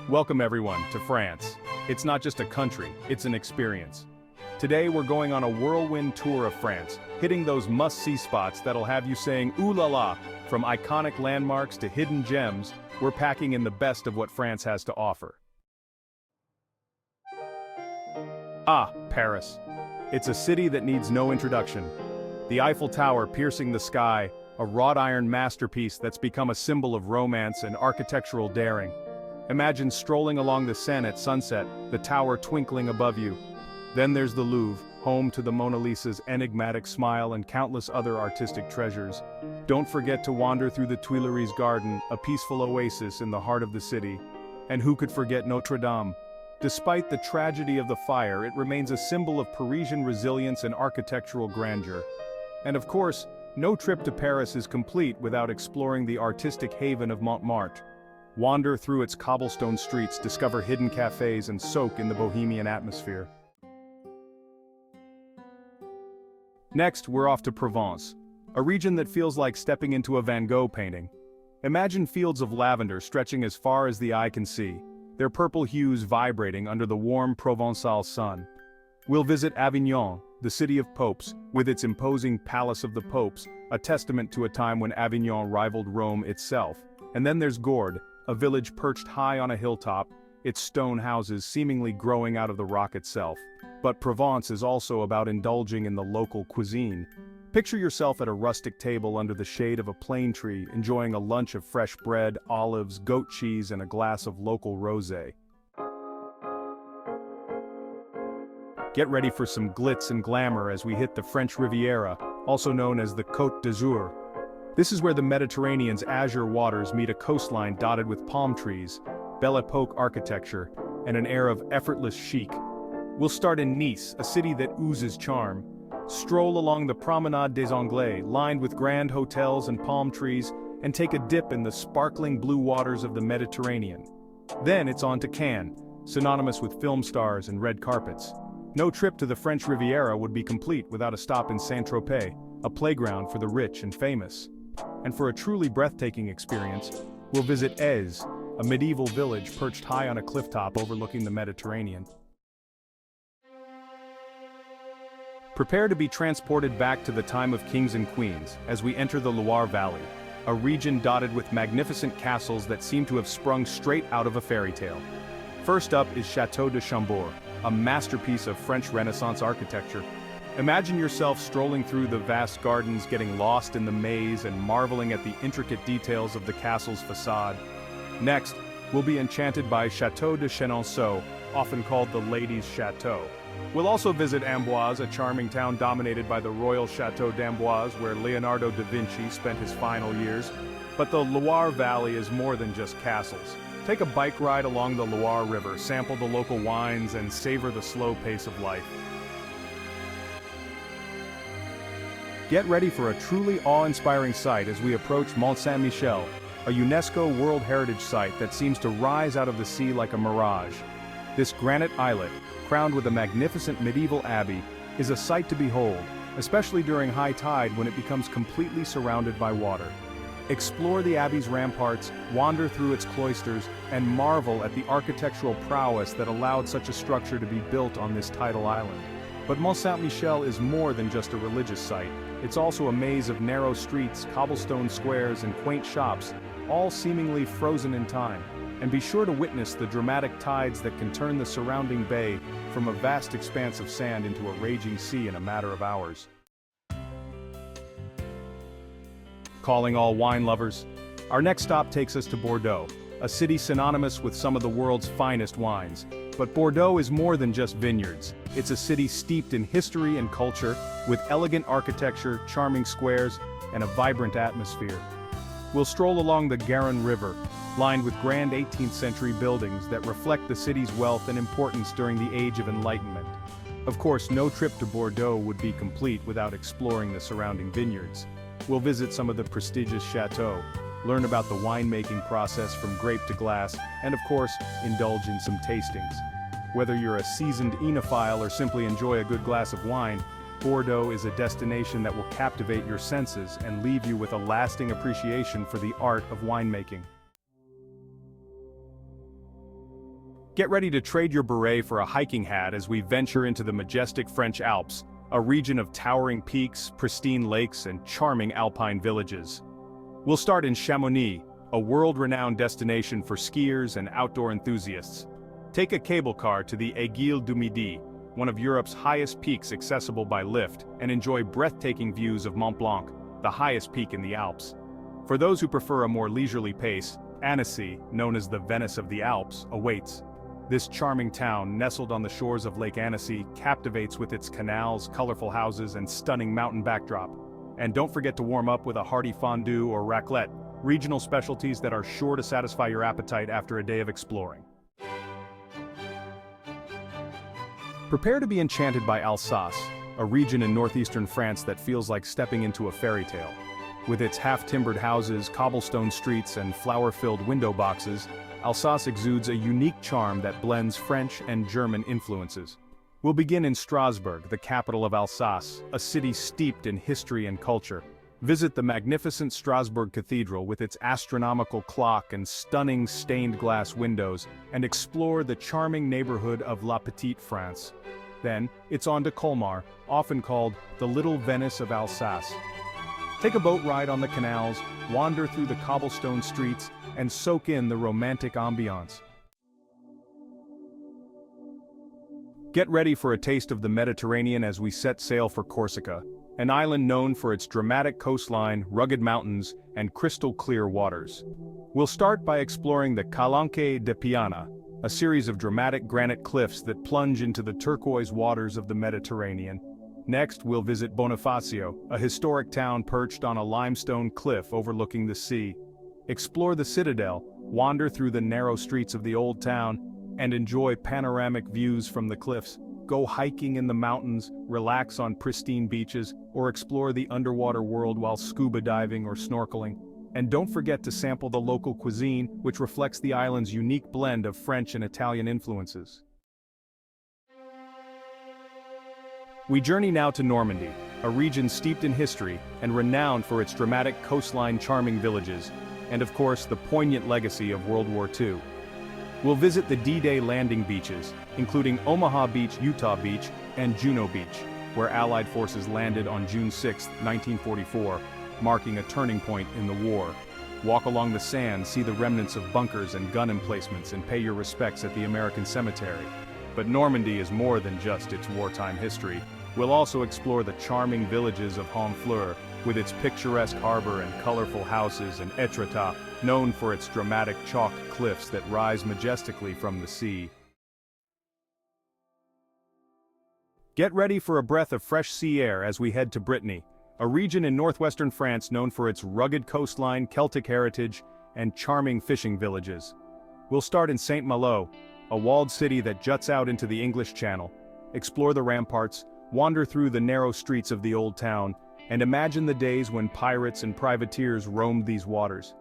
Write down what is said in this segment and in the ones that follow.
Welcome everyone to France. It's not just a country, it's an experience. Today we're going on a whirlwind tour of France, hitting those must-see spots that'll have you saying ooh la la. From iconic landmarks to hidden gems, we're packing in the best of what France has to offer. Ah, Paris. It's a city that needs no introduction. The Eiffel Tower piercing the sky, a wrought iron masterpiece that's become a symbol of romance and architectural daring. Imagine strolling along the Seine at sunset, the tower twinkling above you. Then there's the Louvre, home to the Mona Lisa's enigmatic smile and countless other artistic treasures. Don't forget to wander through the Tuileries Garden, a peaceful oasis in the heart of the city. And who could forget Notre Dame? Despite the tragedy of the fire, it remains a symbol of Parisian resilience and architectural grandeur. And of course, no trip to Paris is complete without exploring the artistic haven of Montmartre. Wander through its cobblestone streets, discover hidden cafes, and soak in the bohemian atmosphere. Next, we're off to Provence, a region that feels like stepping into a Van Gogh painting. Imagine fields of lavender stretching as far as the eye can see, their purple hues vibrating under the warm Provençal sun. We'll visit Avignon, the city of popes, with its imposing Palace of the Popes, a testament to a time when Avignon rivaled Rome itself. And then there's Côte, a village perched high on a hilltop, its stone houses seemingly growing out of the rock itself. But Provence is also about indulging in the local cuisine. Picture yourself at a rustic table under the shade of a plane tree, enjoying a lunch of fresh bread, olives, goat cheese, and a glass of local rosé. Get ready for some glitz and glamour as we hit the French Riviera, also known as the Côte d'Azur. This is where the Mediterranean's azure waters meet a coastline dotted with palm trees, Belle Epoque architecture, and an air of effortless chic. We'll start in Nice, a city that oozes charm. Stroll along the Promenade des Anglais, lined with grand hotels and palm trees, and take a dip in the sparkling blue waters of the Mediterranean. Then it's on to Cannes, synonymous with film stars and red carpets. No trip to the French Riviera would be complete without a stop in Saint-Tropez, a playground for the rich and famous. And for a truly breathtaking experience, we'll visit Aix, a medieval village perched high on a clifftop overlooking the Mediterranean. Prepare to be transported back to the time of kings and queens as we enter the Loire Valley, a region dotted with magnificent castles that seem to have sprung straight out of a fairy tale. First up is Château de Chambord, a masterpiece of French Renaissance architecture. Imagine yourself strolling through the vast gardens, getting lost in the maze and marveling at the intricate details of the castle's facade. Next, we'll be enchanted by Château de Chenonceau, often called the Ladies' Château. We'll also visit Amboise, a charming town dominated by the Royal Château d'Amboise, where Leonardo da Vinci spent his final years. But the Loire Valley is more than just castles. Take a bike ride along the Loire River, sample the local wines, and savor the slow pace of life. Get ready for a truly awe-inspiring sight as we approach Mont Saint-Michel, a UNESCO World Heritage Site that seems to rise out of the sea like a mirage. This granite islet, crowned with a magnificent medieval abbey, is a sight to behold, especially during high tide when it becomes completely surrounded by water. Explore the abbey's ramparts, wander through its cloisters, and marvel at the architectural prowess that allowed such a structure to be built on this tidal island. But Mont Saint-Michel is more than just a religious site. It's also a maze of narrow streets, cobblestone squares, and quaint shops, all seemingly frozen in time. And be sure to witness the dramatic tides that can turn the surrounding bay from a vast expanse of sand into a raging sea in a matter of hours. Calling all wine lovers, our next stop takes us to Bordeaux, a city synonymous with some of the world's finest wines. But Bordeaux is more than just vineyards. It's a city steeped in history and culture, with elegant architecture, charming squares, and a vibrant atmosphere. We'll stroll along the Garonne River, lined with grand 18th century buildings that reflect the city's wealth and importance during the Age of Enlightenment. Of course, no trip to Bordeaux would be complete without exploring the surrounding vineyards. We'll visit some of the prestigious chateaux, learn about the winemaking process from grape to glass, and of course, indulge in some tastings. Whether you're a seasoned enophile or simply enjoy a good glass of wine, Bordeaux is a destination that will captivate your senses and leave you with a lasting appreciation for the art of winemaking. Get ready to trade your beret for a hiking hat as we venture into the majestic French Alps, a region of towering peaks, pristine lakes, and charming alpine villages. We'll start in Chamonix, a world-renowned destination for skiers and outdoor enthusiasts. Take a cable car to the Aiguille du Midi, one of Europe's highest peaks accessible by lift, and enjoy breathtaking views of Mont Blanc, the highest peak in the Alps. For those who prefer a more leisurely pace, Annecy, known as the Venice of the Alps, awaits. This charming town, nestled on the shores of Lake Annecy, captivates with its canals, colorful houses, and stunning mountain backdrop. And don't forget to warm up with a hearty fondue or raclette, regional specialties that are sure to satisfy your appetite after a day of exploring. Prepare to be enchanted by Alsace, a region in northeastern France that feels like stepping into a fairy tale. With its half-timbered houses, cobblestone streets, and flower-filled window boxes, Alsace exudes a unique charm that blends French and German influences. We'll begin in Strasbourg, the capital of Alsace, a city steeped in history and culture. Visit the magnificent Strasbourg Cathedral with its astronomical clock and stunning stained glass windows, and explore the charming neighborhood of La Petite France. Then, it's on to Colmar, often called the Little Venice of Alsace. Take a boat ride on the canals, wander through the cobblestone streets, and soak in the romantic ambiance. Get ready for a taste of the Mediterranean as we set sail for Corsica, an island known for its dramatic coastline, rugged mountains, and crystal-clear waters. We'll start by exploring the Calanque de Piana, a series of dramatic granite cliffs that plunge into the turquoise waters of the Mediterranean. Next, we'll visit Bonifacio, a historic town perched on a limestone cliff overlooking the sea. Explore the citadel, wander through the narrow streets of the old town, and enjoy panoramic views from the cliffs. Go hiking in the mountains, relax on pristine beaches, or explore the underwater world while scuba diving or snorkeling. And don't forget to sample the local cuisine, which reflects the island's unique blend of French and Italian influences. We journey now to Normandy, a region steeped in history and renowned for its dramatic coastline, charming villages, and of course the poignant legacy of World War II. We'll visit the D-Day landing beaches, including Omaha Beach, Utah Beach, and Juno Beach, where Allied forces landed on June 6, 1944, marking a turning point in the war. Walk along the sand, see the remnants of bunkers and gun emplacements, and pay your respects at the American cemetery. But Normandy is more than just its wartime history. We'll also explore the charming villages of Honfleur, with its picturesque harbor and colorful houses, and Étretat, known for its dramatic chalk cliffs that rise majestically from the sea. Get ready for a breath of fresh sea air as we head to Brittany, a region in northwestern France known for its rugged coastline, Celtic heritage, and charming fishing villages. We'll start in Saint-Malo, a walled city that juts out into the English Channel. Explore the ramparts, wander through the narrow streets of the old town, and imagine the days when pirates and privateers roamed these waters.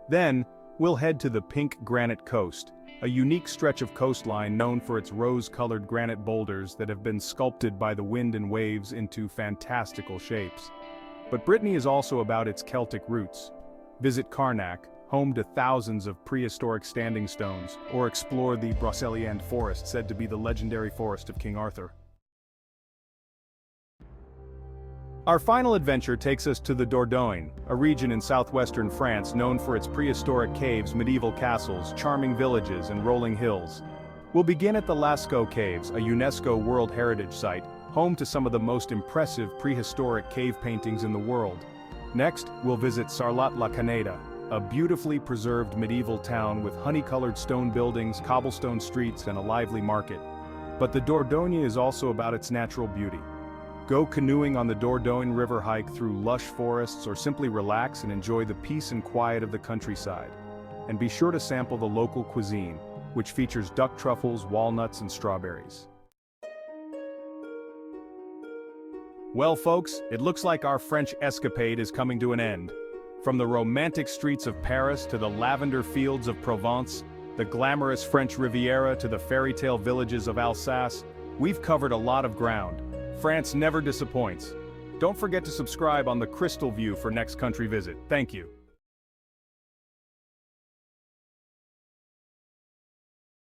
Then, we'll head to the Pink Granite Coast, a unique stretch of coastline known for its rose-colored granite boulders that have been sculpted by the wind and waves into fantastical shapes. But Brittany is also about its Celtic roots. Visit Carnac, home to thousands of prehistoric standing stones, or explore the Brocéliande forest, said to be the legendary forest of King Arthur. Our final adventure takes us to the Dordogne, a region in southwestern France known for its prehistoric caves, medieval castles, charming villages, and rolling hills. We'll begin at the Lascaux Caves, a UNESCO World Heritage Site, home to some of the most impressive prehistoric cave paintings in the world. Next, we'll visit Sarlat-la-Canéda, a beautifully preserved medieval town with honey-colored stone buildings, cobblestone streets, and a lively market. But the Dordogne is also about its natural beauty. Go canoeing on the Dordogne River, hike through lush forests, or simply relax and enjoy the peace and quiet of the countryside. And be sure to sample the local cuisine, which features duck truffles, walnuts, and strawberries. Well folks, it looks like our French escapade is coming to an end. From the romantic streets of Paris to the lavender fields of Provence, the glamorous French Riviera to the fairy tale villages of Alsace, we've covered a lot of ground. France never disappoints. Don't forget to subscribe on the Crystal View for next country visit. Thank you.